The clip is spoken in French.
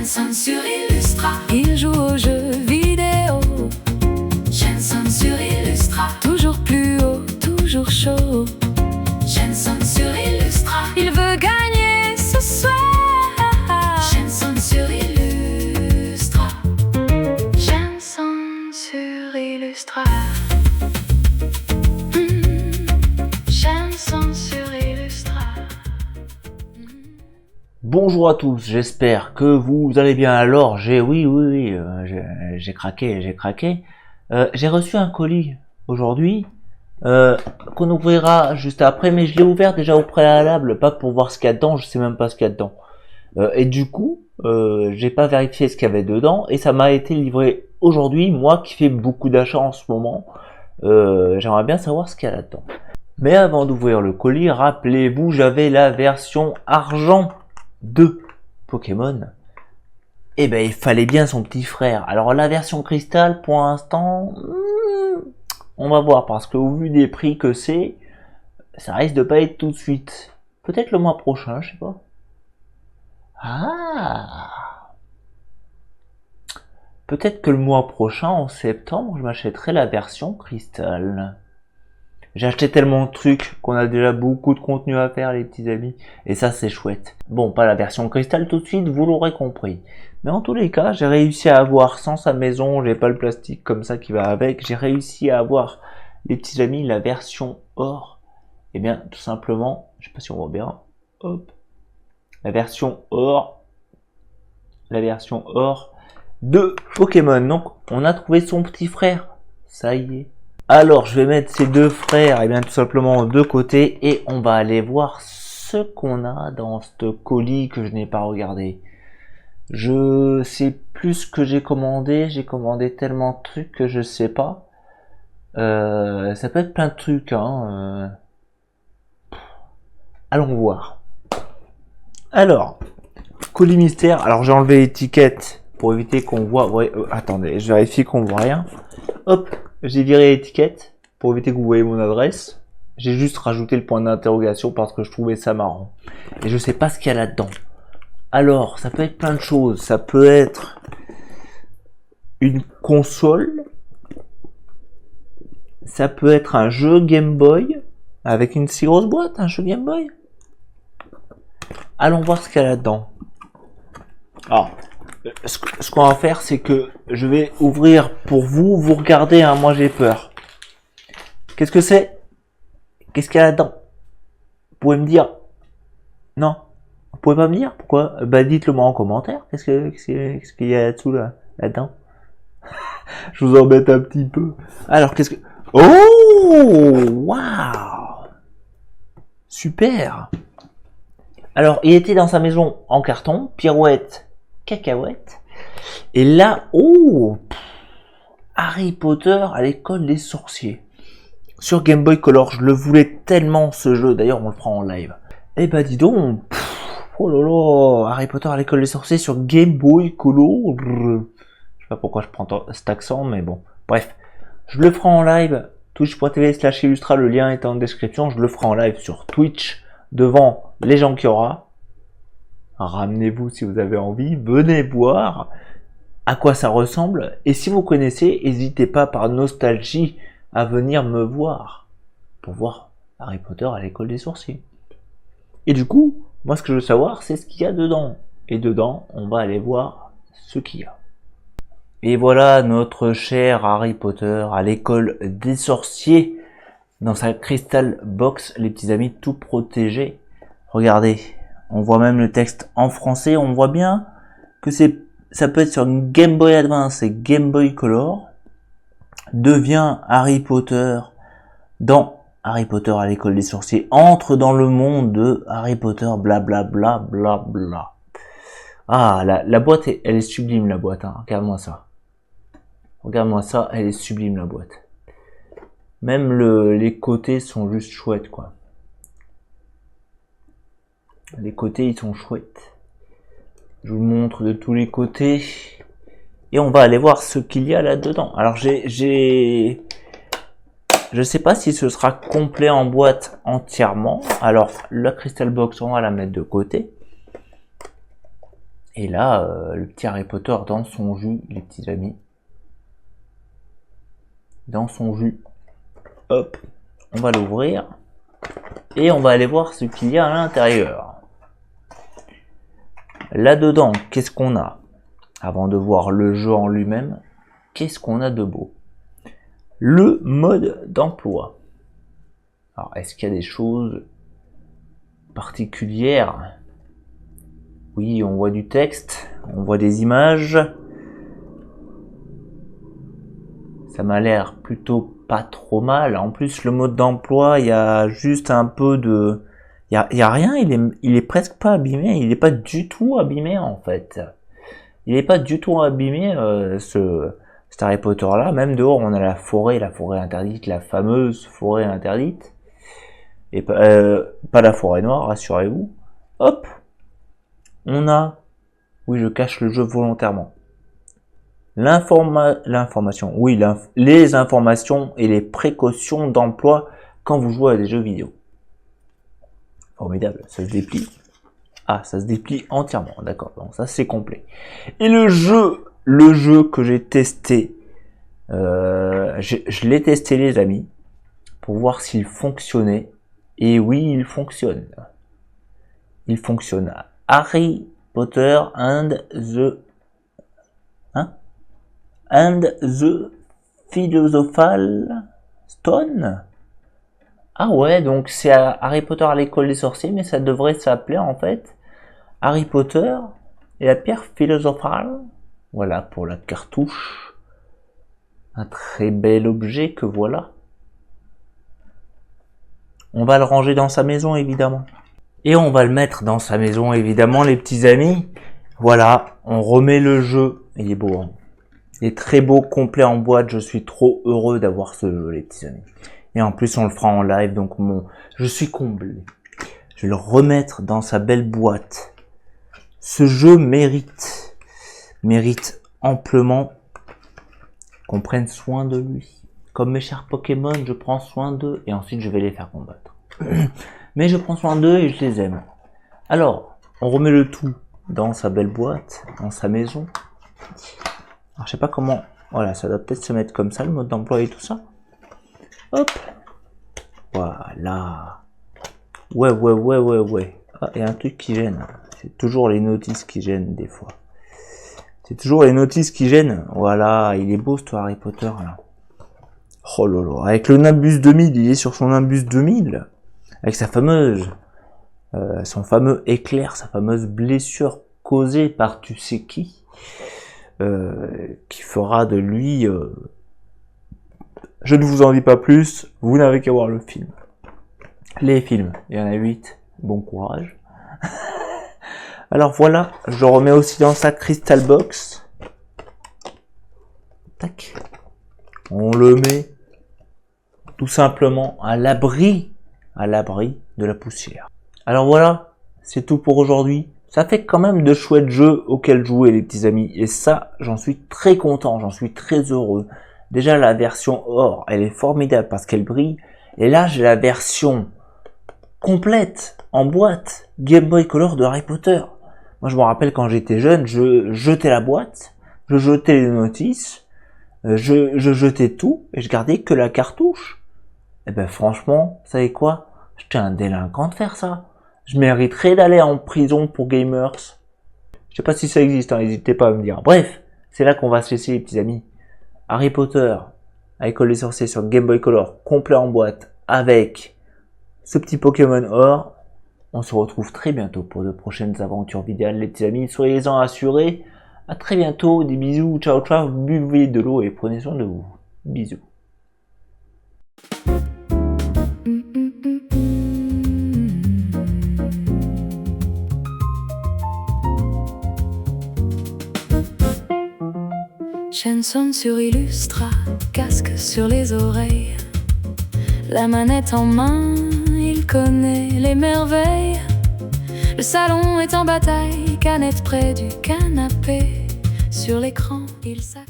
Jenson sur Illustra. Il joue aux jeux vidéo. Jenson sur Illustra. Toujours plus haut, toujours chaud. Jenson sur Illustra. Il veut gagner ce soir. Jenson sur Illustra. Jenson sur Illustra. Jenson sur Illustra. Bonjour à tous, j'espère que vous allez bien. Alors, j'ai craqué. J'ai reçu un colis aujourd'hui qu'on ouvrira juste après, mais je l'ai ouvert déjà au préalable, pas pour voir ce qu'il y a dedans, je sais même pas ce qu'il y a dedans. Et du coup, j'ai pas vérifié ce qu'il y avait dedans, et ça m'a été livré aujourd'hui, moi qui fais beaucoup d'achats en ce moment. J'aimerais bien savoir ce qu'il y a là-dedans. Mais avant d'ouvrir le colis, rappelez-vous, j'avais la version argent de Pokémon. Et ben il fallait bien son petit frère. Alors la version cristal pour l'instant, on va voir, parce que au vu des prix que c'est, ça risque de pas être tout de suite. Peut-être le mois prochain, je sais pas. Ah, peut-être que le mois prochain, en septembre, je m'achèterai la version cristal. J'ai acheté tellement de trucs qu'on a déjà beaucoup de contenu à faire, les petits amis, et ça c'est chouette. Bon, pas la version cristal tout de suite, vous l'aurez compris. Mais en tous les cas, j'ai réussi à avoir, sans sa maison, j'ai pas le plastique comme ça qui va avec, j'ai réussi à avoir, les petits amis, la version or. Et bien, tout simplement, je sais pas si on voit bien, hop, la version or de Pokémon. Donc, on a trouvé son petit frère, ça y est. Alors, je vais mettre ces deux frères, et bien tout simplement de côté, et on va aller voir ce qu'on a dans ce colis que je n'ai pas regardé. Je sais plus ce que j'ai commandé tellement de trucs que je sais pas. Ça peut être plein de trucs, hein. Allons voir. Alors, colis mystère. Alors, j'ai enlevé l'étiquette pour éviter qu'on voit. Ouais, attendez, je vérifie qu'on voit rien. Hop. J'ai viré l'étiquette pour éviter que vous voyez mon adresse. J'ai juste rajouté le point d'interrogation parce que je trouvais ça marrant. Et je sais pas ce qu'il y a là-dedans. Alors, ça peut être plein de choses. Ça peut être une console. Ça peut être un jeu Game Boy avec une si grosse boîte, un jeu Game Boy. Allons voir ce qu'il y a là-dedans. Alors, ce qu'on va faire, c'est que je vais ouvrir pour vous. Vous regardez, hein, moi j'ai peur. Qu'est-ce que c'est? Qu'est-ce qu'il y a là-dedans? Vous pouvez me dire? Non? Vous pouvez pas me dire? Pourquoi? Bah dites-le moi en commentaire. Qu'est-ce qu'il y a là-dessous là-dedans? Je vous embête un petit peu. Alors qu'est-ce que... Oh! Waouh! Super! Alors, il était dans sa maison en carton, pirouette, cacahuète. Et là, Harry Potter à l'école des sorciers. Sur Game Boy Color, je le voulais tellement ce jeu. D'ailleurs, on le prend en live. Eh ben, dis donc. Oh là là, Harry Potter à l'école des sorciers sur Game Boy Color. Je sais pas pourquoi je prends cet accent, mais bon. Bref, je le ferai en live. Twitch.tv/illustra, le lien est en description. Je le ferai en live sur Twitch devant les gens qu'il y aura. Ramenez-vous si vous avez envie, venez voir à quoi ça ressemble. Et si vous connaissez, n'hésitez pas par nostalgie à venir me voir pour voir Harry Potter à l'école des sorciers. Et du coup, moi ce que je veux savoir, c'est ce qu'il y a dedans. Et dedans, on va aller voir ce qu'il y a. Et voilà notre cher Harry Potter à l'école des sorciers dans sa Crystal Box, les petits amis, tout protégé. Regardez. On voit même le texte en français, on voit bien que ça peut être sur Game Boy Advance et Game Boy Color. Devient Harry Potter dans Harry Potter à l'école des sorciers. Entre dans le monde de Harry Potter, blablabla, blabla. Ah, la boîte, elle est sublime la boîte, hein. Regarde-moi ça. Regarde-moi ça, elle est sublime la boîte. Même les côtés sont juste chouettes, quoi. Les côtés, ils sont chouettes. Je vous montre de tous les côtés. Et on va aller voir ce qu'il y a là-dedans. Alors, je sais pas si ce sera complet en boîte entièrement. Alors, la Crystal Box, on va la mettre de côté. Et là, le petit Harry Potter dans son jus, les petits amis. Dans son jus. Hop, on va l'ouvrir. Et on va aller voir ce qu'il y a à l'intérieur. Là-dedans, qu'est-ce qu'on a? Avant de voir le jeu en lui-même, qu'est-ce qu'on a de beau? Le mode d'emploi. Alors, est-ce qu'il y a des choses particulières? Oui, on voit du texte, on voit des images. Ça m'a l'air plutôt pas trop mal. En plus, le mode d'emploi, il y a juste un peu de... Il y a rien, il est presque pas abîmé. Il est pas du tout abîmé, en fait. Il est pas du tout abîmé, cet Harry Potter-là. Même dehors, on a la forêt interdite, la fameuse forêt interdite. Et pas la forêt noire, rassurez-vous. Hop, on a... Oui, je cache le jeu volontairement. L'information, oui, les informations et les précautions d'emploi quand vous jouez à des jeux vidéo. Formidable, ça se déplie. Ah, ça se déplie entièrement, d'accord, donc ça c'est complet. Et le jeu que j'ai testé, je l'ai testé les amis, pour voir s'il fonctionnait. Et oui, il fonctionne. Il fonctionne. Harry Potter and the Philosopher's Stone. Ah ouais, donc c'est Harry Potter à l'école des sorciers, mais ça devrait s'appeler en fait Harry Potter et la pierre philosophale. Voilà pour la cartouche. Un très bel objet que voilà. On va le ranger dans sa maison évidemment. Et on va le mettre dans sa maison évidemment les petits amis. Voilà, on remet le jeu. Il est beau hein. Il est très beau, complet en boîte. Je suis trop heureux d'avoir ce jeu les petits amis. Et en plus on le fera en live donc je suis comblé. Je vais le remettre dans sa belle boîte. Ce jeu mérite amplement qu'on prenne soin de lui. Comme mes chers Pokémon, je prends soin d'eux et ensuite je vais les faire combattre. Mais je prends soin d'eux et je les aime. Alors, on remet le tout dans sa belle boîte, dans sa maison. Alors, je sais pas comment... Voilà, ça doit peut-être se mettre comme ça, le mode d'emploi et tout ça. Hop. Voilà. Ouais. Ah, et un truc qui gêne. C'est toujours les notices qui gênent des fois. C'est toujours les notices qui gênent. Voilà, il est beau ce Harry Potter là. Oh lolo, avec le Nimbus 2000, il est sur son Nimbus 2000. Avec sa fameuse... son fameux éclair, sa fameuse blessure causée par tu sais qui fera de lui... Je ne vous en dis pas plus, vous n'avez qu'à voir le film. Les films, il y en a 8, bon courage. Alors voilà, je le remets aussi dans sa Crystal Box. Tac. On le met tout simplement à l'abri de la poussière. Alors voilà, c'est tout pour aujourd'hui. Ça fait quand même de chouettes jeux auxquels jouer les petits amis. Et ça, j'en suis très content, j'en suis très heureux. Déjà la version or, elle est formidable parce qu'elle brille. Et là, j'ai la version complète, en boîte, Game Boy Color de Harry Potter. Moi, je me rappelle quand j'étais jeune, je jetais la boîte, je jetais les notices, je jetais tout et je gardais que la cartouche. Et ben franchement, vous savez quoi? J'étais un délinquant de faire ça. Je mériterais d'aller en prison pour gamers. Je sais pas si ça existe, hein, n'hésitez pas à me dire. Bref, c'est là qu'on va se laisser les petits amis. Harry Potter, à l'école des sorciers sur Game Boy Color, complet en boîte, avec ce petit Pokémon or. On se retrouve très bientôt pour de prochaines aventures vidéo, les petits amis. Soyez-en assurés. À très bientôt. Des bisous. Ciao, ciao. Buvez de l'eau et prenez soin de vous. Bisous. Chaîne sonne sur Illustra, casque sur les oreilles. La manette en main, il connaît les merveilles. Le salon est en bataille, canette près du canapé. Sur l'écran, il s'accroche.